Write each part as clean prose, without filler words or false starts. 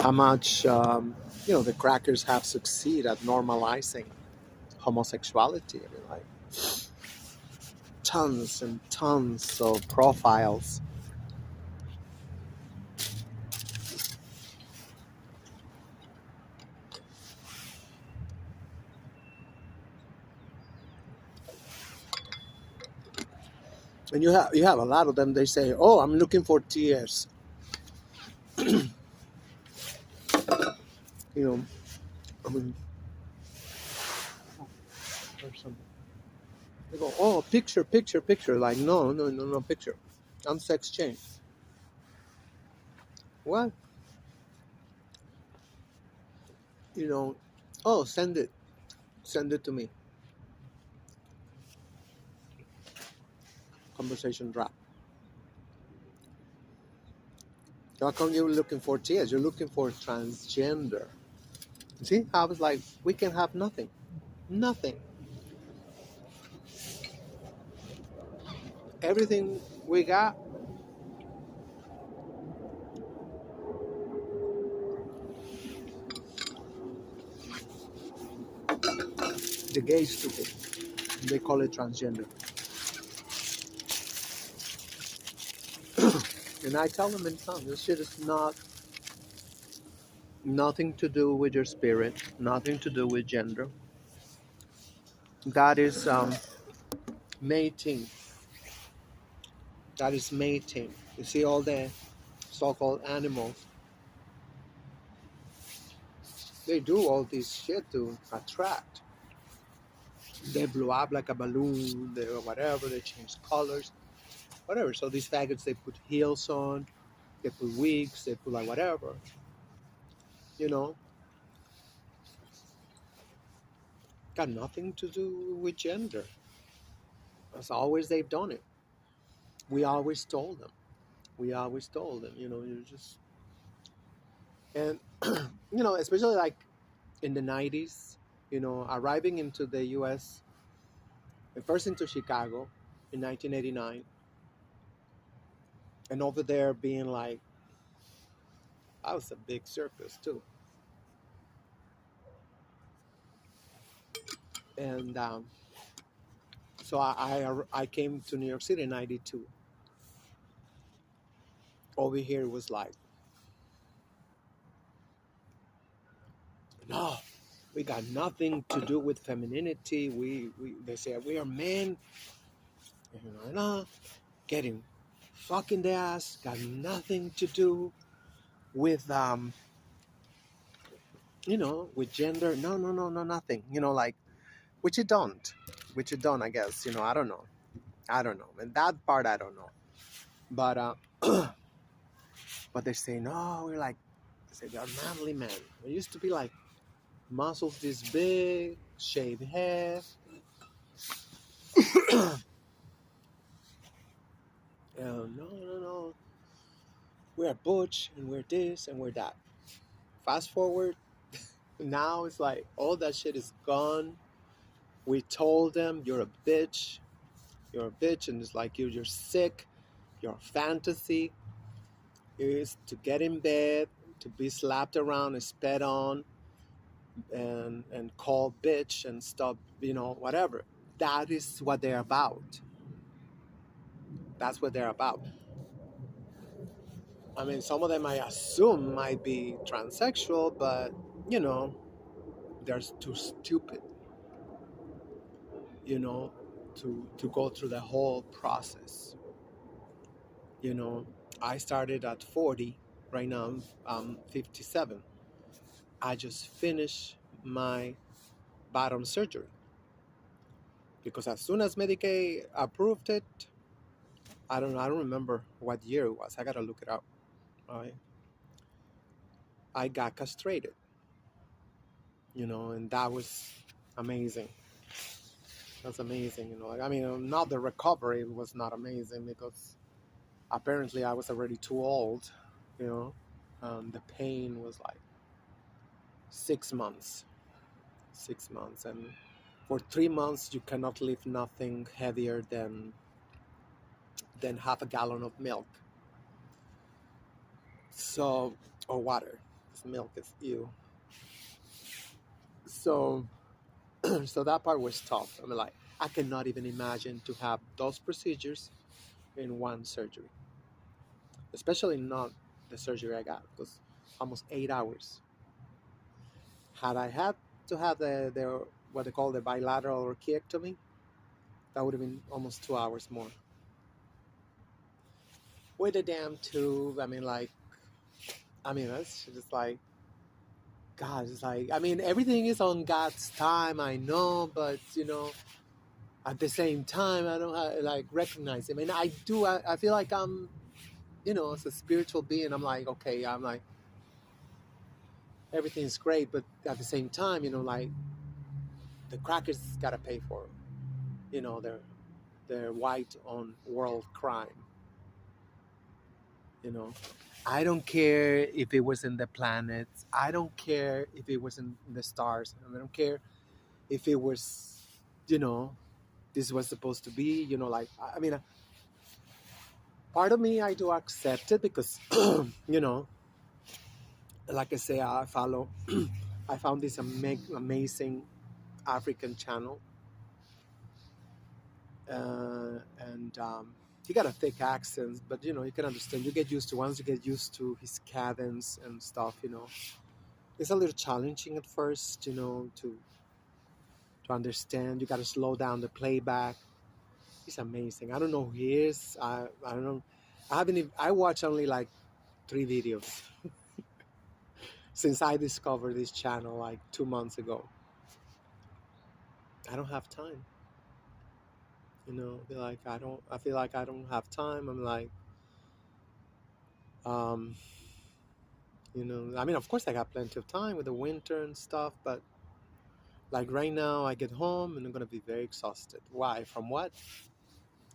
how much the crackers have succeeded at normalizing homosexuality. I mean, like tons and tons of profiles. And you have a lot of them. They say, "Oh, I'm looking for tears." You know, I mean, or something. They go, "Oh, picture, picture, picture." Like, no, no, no, no, picture. I'm sex change. What? You know? Oh, send it to me. Conversation drop. How come you're looking for tears? You're looking for transgender. See, I was like, we can have nothing, nothing. Everything we got, the gays took it. They call it transgender. And I tell them in time, this shit is nothing to do with your spirit, nothing to do with gender. That is mating. That is mating. You see all the so-called animals, they do all this shit to attract. They blow up like a balloon, they whatever, they change colors, whatever. So these faggots, they put heels on, they put wigs, they put like whatever, you know, got nothing to do with gender. As always, they've done it. We always told them. We always told them, you just, and, especially like in the 90s, arriving into the US, first into Chicago in 1989, and over there being like, I was a big circus too. And so I came to New York City in 92. Over here it was like, no, we got nothing to do with femininity. We they say we are men, no, getting fucking the ass, got nothing to do with with gender. No, no, no, no, nothing. Like, which you don't. Which you don't, I guess. I don't know. I don't know. And that part I don't know. But but they say no, we're like, they say they're manly men. We used to be like muscles this big, shaved head. No, no, no. We're butch and we're this and we're that. Fast forward, now it's like all that shit is gone. We told them you're a bitch. You're a bitch, and it's like you're sick. Your fantasy is to get in bed, to be slapped around and sped on, and called bitch and stuff, whatever. That is what they're about. That's what they're about. I mean, some of them I assume might be transsexual, but you know, they're too stupid, you know, to go through the whole process. You know, I started at 40. Right now, I'm 57. I just finished my bottom surgery because as soon as Medicaid approved it, I don't remember what year it was. I gotta look it up. I I got castrated, and that was amazing. That's amazing, I mean, not the recovery was not amazing because apparently I was already too old, you know. The pain was like 6 months, 6 months, and for 3 months you cannot lift nothing heavier than half a gallon of milk, so or water. cow's milk is ew. So, so that part was tough. I mean, like, I cannot even imagine to have those procedures in one surgery, especially not the surgery I got. It was almost 8 hours. Had I had to have the what they call the bilateral orchiectomy, that would have been almost 2 hours more. With the damn tube, I mean, like, I mean, that's just like, God, it's like, I mean, everything is on God's time, I know, but, at the same time, I don't like recognize him. And I do, I feel like I'm, as a spiritual being, I'm like, okay, I'm like, everything's great, but at the same time, like, the crackers gotta pay for, their white on world crime, you know. I don't care if it was in the planets. I don't care if it was in the stars. I don't care if it was, you know, this was supposed to be, like, I mean, part of me, I do accept it because, like I say, I follow, I found this amazing African channel. And he got a thick accent, but, you can understand. You get used to, once you get used to his cadence and stuff, it's a little challenging at first, to understand. You got to slow down the playback. He's amazing. I don't know who he is. I don't know. I watch only like 3 videos since I discovered this channel like 2 months ago. I don't have time. I feel like I don't have time. I'm like, um, I mean, of course I got plenty of time with the winter and stuff, but like right now I get home and I'm going to be very exhausted. Why? From what?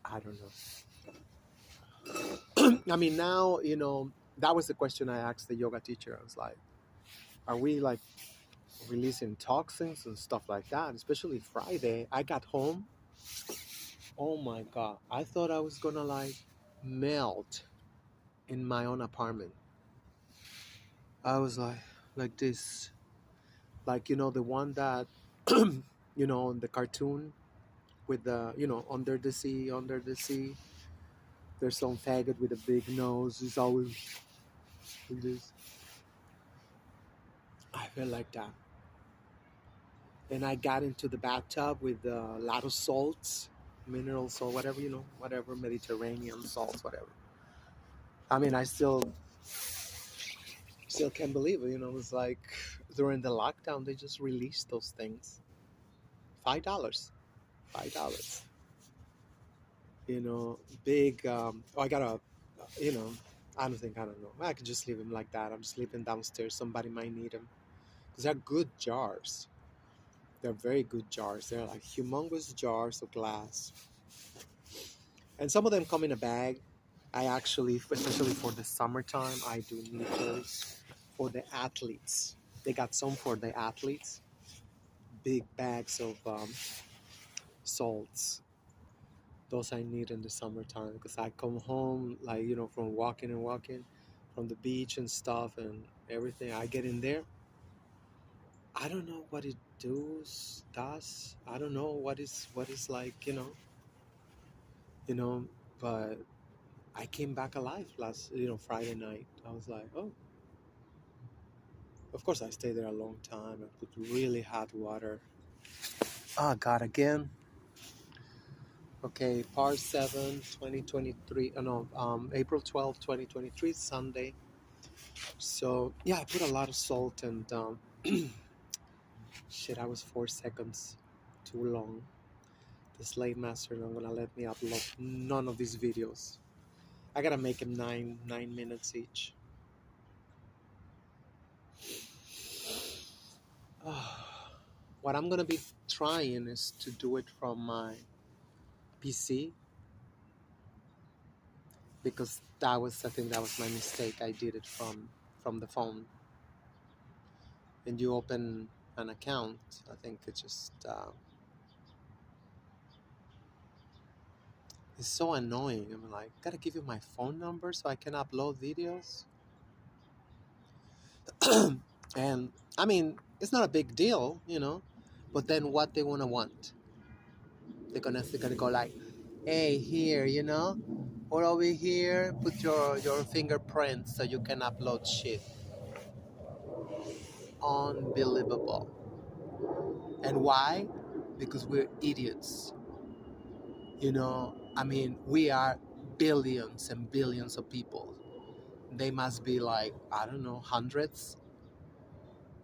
I don't know. I mean, now, that was the question I asked the yoga teacher. I was like, are we like releasing toxins and stuff like that? Especially Friday. I got home. Oh my God. I thought I was gonna like melt in my own apartment. I was like this. Like, the one that, in the cartoon with the, under the sea. There's some faggot with a big nose. It's always like this. I felt like that. And I got into the bathtub with a lot of salts, mineral salt, whatever, whatever, Mediterranean salts, whatever. I mean, I still can't believe it. It's like during the lockdown, they just released those things. $5. $5. Big, I got a, you know, I don't know. I could just leave them like that. I'm just leaving downstairs. Somebody might need them. Because they're good jars. They're very good jars. They're like humongous jars of glass. And some of them come in a bag. I actually, especially for the summertime, I do need those for the athletes. They got some for the athletes. Big bags of salts. Those I need in the summertime because I come home like, from walking and walking from the beach and stuff and everything. I get in there. I don't know what it does. I don't know what is like, but I came back alive last, Friday night. I was like, oh, of course I stayed there a long time. I put really hot water. Oh God, again. Okay, Part 7, 2023. Oh, no, April 12th, 2023, Sunday. So yeah, I put a lot of salt and shit, I was 4 seconds too long. The slave master not gonna let me upload none of these videos. I gotta make them 9 minutes each. What I'm gonna be trying is to do it from my PC because I think that was my mistake. I did it from the phone. And you open an account, I think it's just it's so annoying. I'm like, gotta give you my phone number so I can upload videos. And I mean, it's not a big deal, you know. But then what they wanna want? They're gonna go like, hey, here, you know, or over here, put your fingerprints so you can upload shit. Unbelievable. And why? Because we're idiots. You know, I mean, we are billions and billions of people. They must be like, I don't know, hundreds.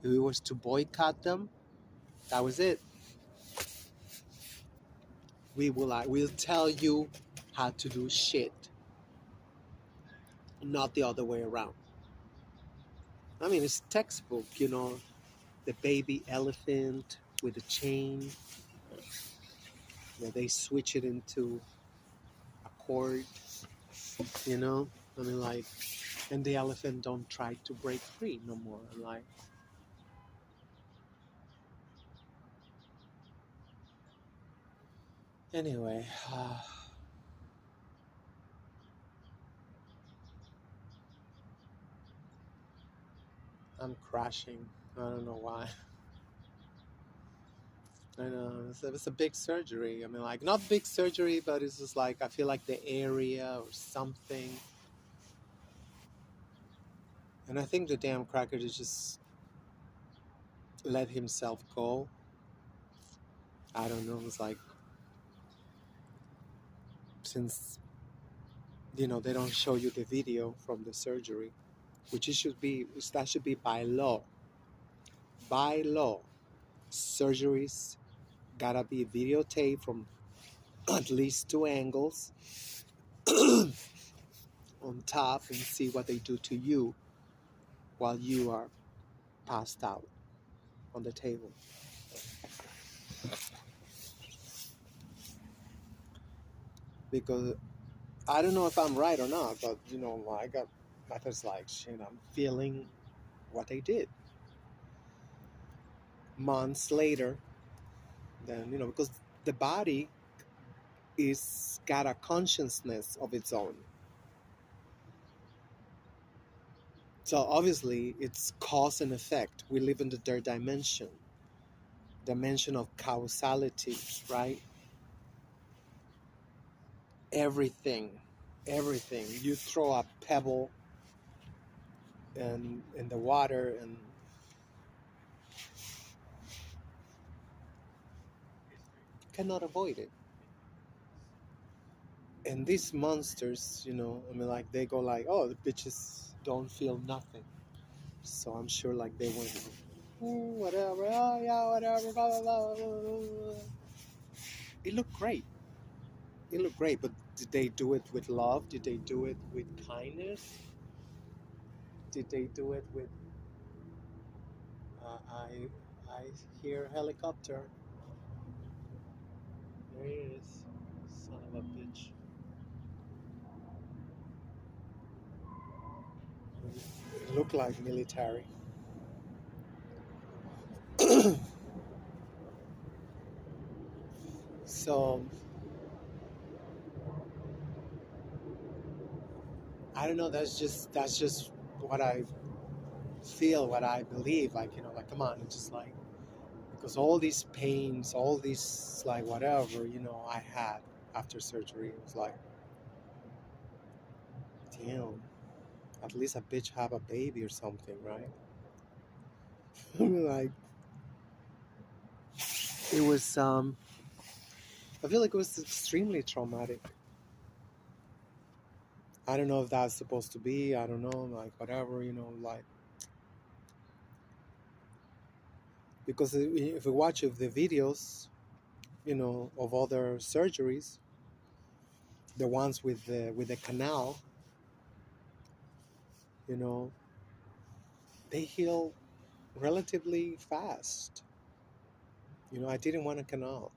If we was to boycott them, that was it. We'll tell you how to do shit, not the other way around. I mean, it's textbook, you know, the baby elephant with a chain, where they switch it into a cord, you know. I mean, like, and the elephant don't try to break free no more. I'm like, anyway, I'm crashing. I don't know why. I know it's a big surgery. I mean, like, not big surgery, but it's just like I feel like the area or something. And I think the damn cracker just let himself go. I don't know. It's like, since you know they don't show you the video from the surgery, which it should be, that should be by law. By law, surgeries gotta be videotaped from at least two angles on top and see what they do to you while you are passed out on the table. Because I don't know if I'm right or not, but you know, I got methods like, you know, I'm feeling what they did. Months later, then, you know, because the body is got a consciousness of its own. So obviously it's cause and effect. We live in the third dimension of causality, right? Everything. You throw a pebble in the water and cannot avoid it. And these monsters, you know, I mean, like, they go like, oh, the bitches don't feel nothing. So I'm sure like they went, whatever, oh yeah, whatever, blah, blah, blah, blah, blah. It looked great. It looked great, but did they do it with love? Did they do it with kindness? Did they do it with, I hear a helicopter. There he is. Son of a bitch. It looked like military. So I don't know. That's just what I feel, what I believe. Like, you know, like, come on, it's just like, because all these pains, all these like whatever, you know, I had after surgery, it was like, damn, at least a bitch have a baby or something, right? Like, it was I feel like it was extremely traumatic. I don't know if that's supposed to be, I don't know, like, whatever, you know, like, because if we watch the videos, you know, of other surgeries, the ones with the canal, you know, they heal relatively fast. You know, I didn't want a canal.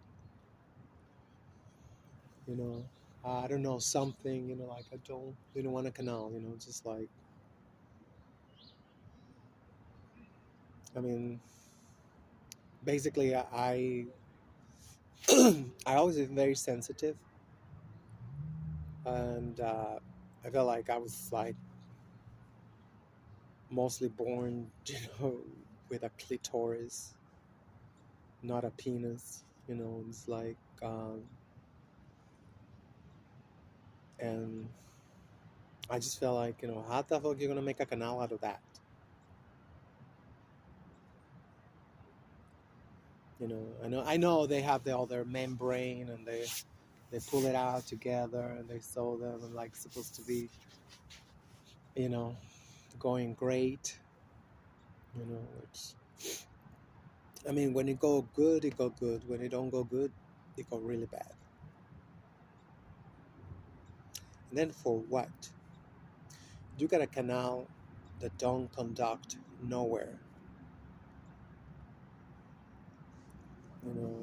You know, I don't know, something. You know, like, I didn't want a canal. You know, just like, I mean, basically, I always been very sensitive, and I felt like I was like mostly born, with a clitoris, not a penis. It's like, and I just felt like, how the fuck you gonna make a canal out of that? I know they have all their membrane, and they pull it out together and they sew them, and like supposed to be, you know, going great. It's, I mean, when it go good, it go good. When it don't go good, it go really bad. And then for what? You got a canal that don't conduct nowhere. You know,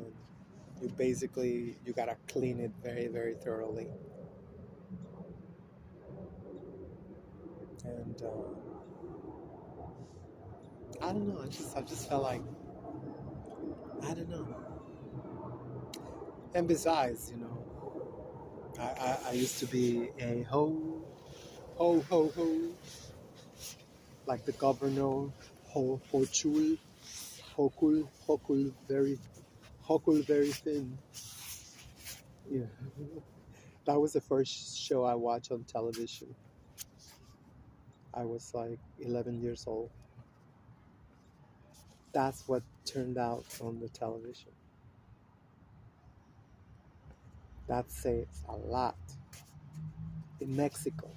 you gotta clean it very, very thoroughly. And I don't know. I just felt like, I don't know. And besides, I used to be a ho, like the governor, hochul, hokul, very thin. Yeah, that was the first show I watched on television. I was like 11 years old. That's what turned out on the television. That says a lot. In Mexico.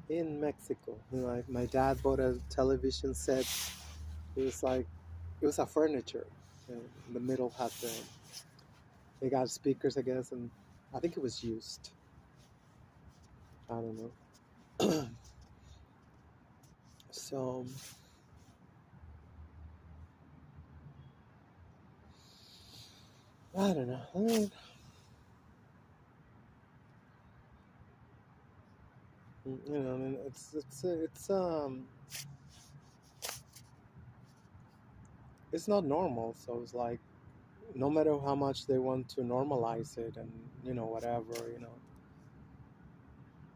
In Mexico. My dad bought a television set. It was a furniture. In the middle had they got speakers, I guess, and I think it was used. I don't know. So, I don't know. I mean, it's not normal. So it's like, no matter how much they want to normalize it, and whatever,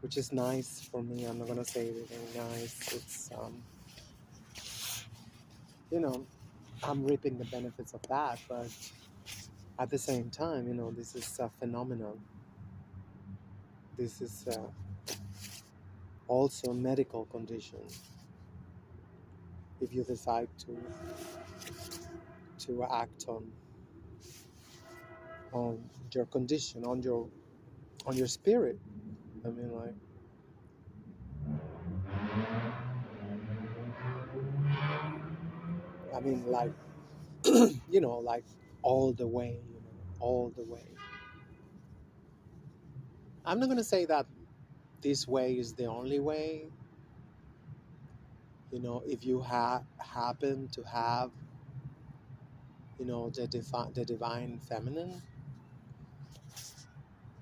which is nice for me. I'm not gonna say anything nice. It's you know, I'm reaping the benefits of that, but at the same time, this is a phenomenon. This is also a medical condition. If you decide to act on your condition, on your spirit. I mean, like, like all the way, all the way. I'm not gonna say that this way is the only way. If you happen to have, the divine feminine,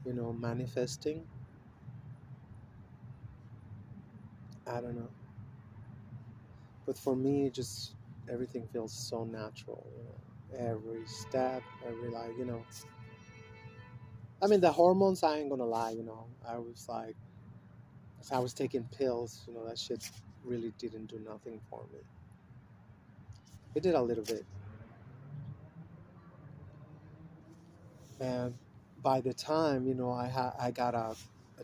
manifesting. I don't know. But for me, just everything feels so natural. Every step, every, like, I mean, the hormones, I ain't gonna lie. I was like, if I was taking pills, that shit really didn't do nothing for me. It did a little bit. And by the time, I got a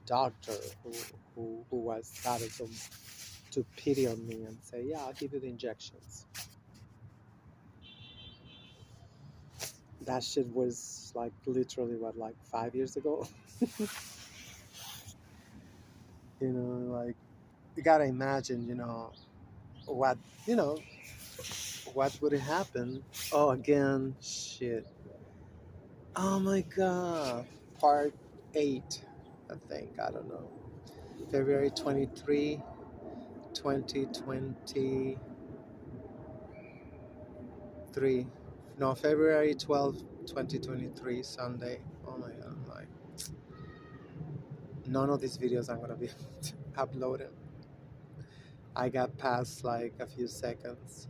doctor who was started to pity on me and say, yeah, I'll give you the injections. That shit was like literally, what, like 5 years ago? Like, you gotta imagine, what, you know, what would happen. Oh, again, shit. Oh my god. Part 8, I think. I don't know. February 23, 2023. No, February 12th, 2023, Sunday. Oh my god. Like, none of these videos I'm gonna be uploading. I got past like a few seconds.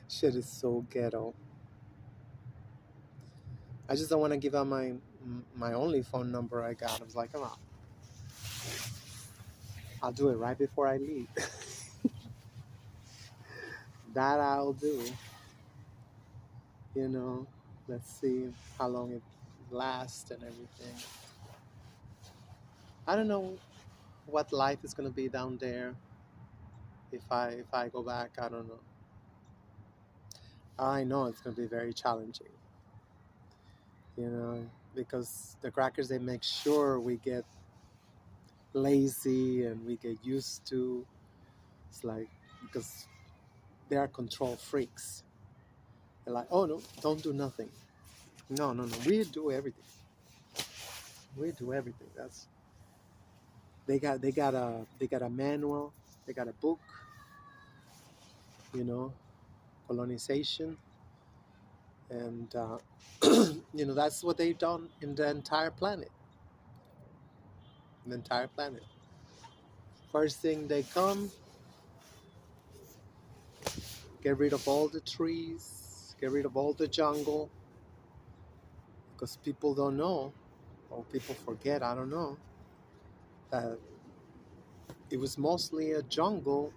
Shit is so ghetto. I just don't want to give out my only phone number I got. I was like, come on, I'll do it right before I leave. That I'll do. You know, let's see how long it lasts and everything. I don't know what life is gonna be down there if I go back. I don't know. I know it's gonna be very challenging. You know, because the crackers, they make sure we get lazy and we get used to. It's like, because they are control freaks. They're like, oh no, don't do nothing. No, no, no. We do everything. We do everything. That's they got a manual. They got a book. You know, colonization, and you know, that's what they've done in the entire planet. The entire planet. First thing they come, get rid of all the trees, get rid of all the jungle, because people don't know, or people forget, I don't know, that it was mostly a jungle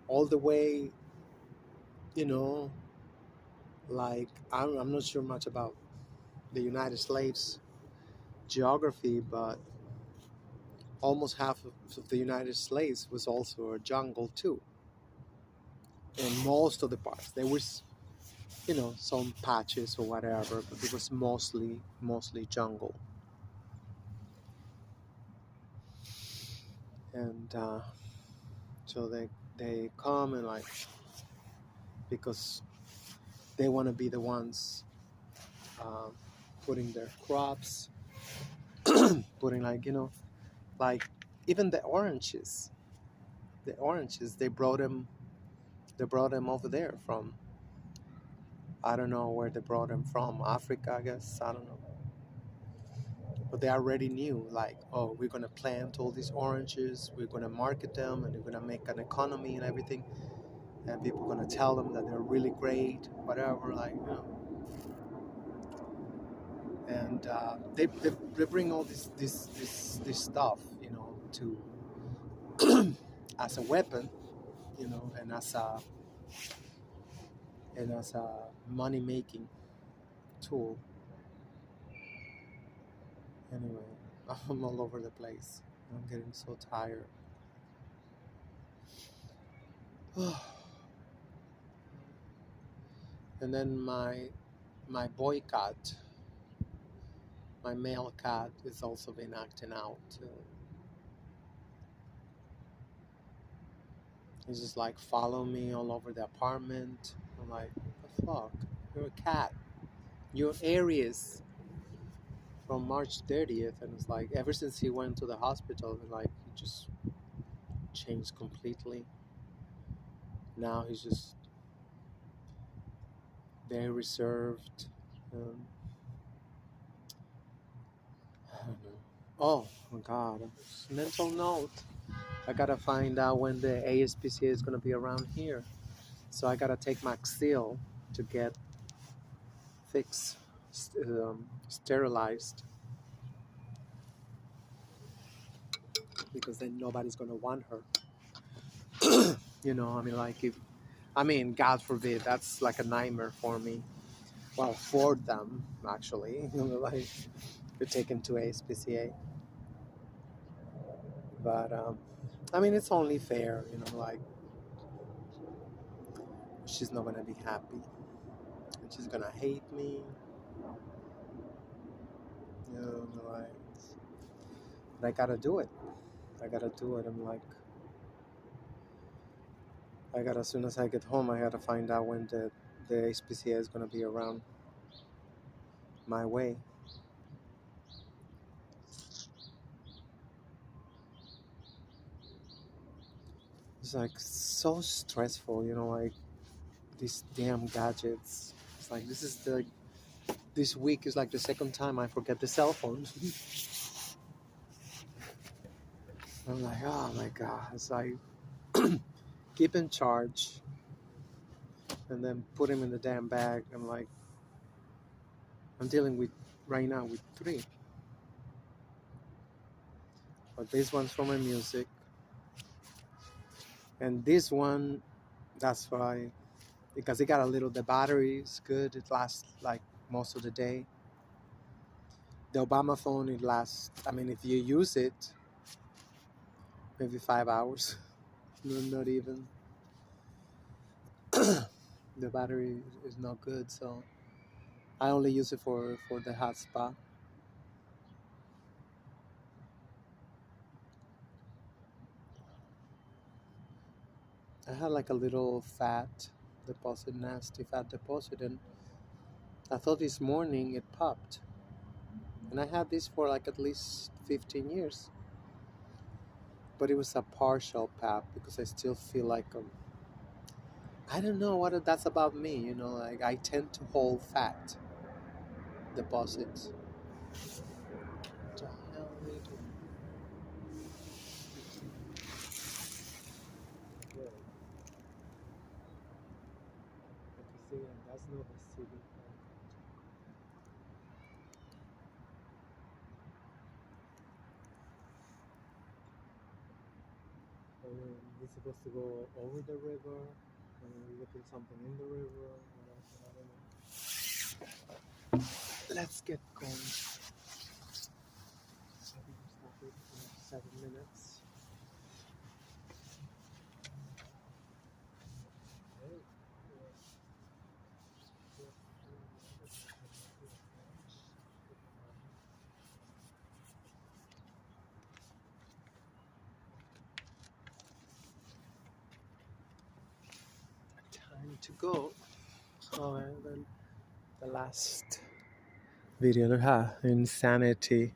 all the way, you know, like, I'm not sure much about the United States geography, but almost half of the United States was also a jungle too. In most of the parts, there was, you know, some patches or whatever, but it was mostly jungle. And so they come and, like, because they want to be the ones um, putting their crops, putting, like, you know, like, even the oranges they brought them over there from, I don't know where they brought them from, Africa, I guess, I don't know. But they already knew, like, oh, we're going to plant all these oranges, we're going to market them, and we're going to make an economy and everything, and people are going to tell them that they're really great, whatever, like, you know. And they bring all this stuff, you know, to as a weapon, you know, and as a money making tool. Anyway, I'm all over the place. I'm getting so tired. And then my boy cat, my male cat, is also been acting out. He's just like follow me all over the apartment. I'm like, what the fuck? You're a cat. You're Aries from March 30th, and it's like ever since he went to the hospital, like he just changed completely. Now he's just very reserved. Um, I don't know. Oh my God! Mental note. I gotta find out when the ASPCA is gonna be around here. So I gotta take Maxil to get fixed, sterilized, because then nobody's gonna want her. You know, I mean, like, if, I mean, God forbid, that's like a nightmare for me. Well, for them, actually, you know, like, you're taken to ASPCA. But, I mean, it's only fair, you know, like, she's not gonna be happy. And she's gonna hate me, you know, like, but I gotta do it. I gotta do it. I'm like, as soon as I get home, I gotta find out when the HPCA is gonna be around my way. It's like so stressful, you know, like these damn gadgets. It's like this week is like the second time I forget the cell phone. I'm like, oh my God. It's like keep in charge and then put him in the damn bag. I'm like, I'm dealing with right now with 3. But this one's for my music. And this one, that's why, because it got a little, the battery is good. It lasts like most of the day. The Obama phone, it lasts, I mean, if you use it, maybe 5 hours. No, not even. The battery is not good, so I only use it for the hotspot. I had like a little fat deposit, nasty fat deposit, and I thought this morning it popped. And I had this for like at least 15 years. But it was a partial pop because I still feel like I don't know what that's about me, you know, like I tend to hold fat deposits. What the hell are you doing? Good. I can see that's not the city. And then we're supposed to go over the river, and we're looking something in the river. I don't know. Let's get going. I think we're stopping in 7 minutes. Time to go. Oh, and then the last video, insanity.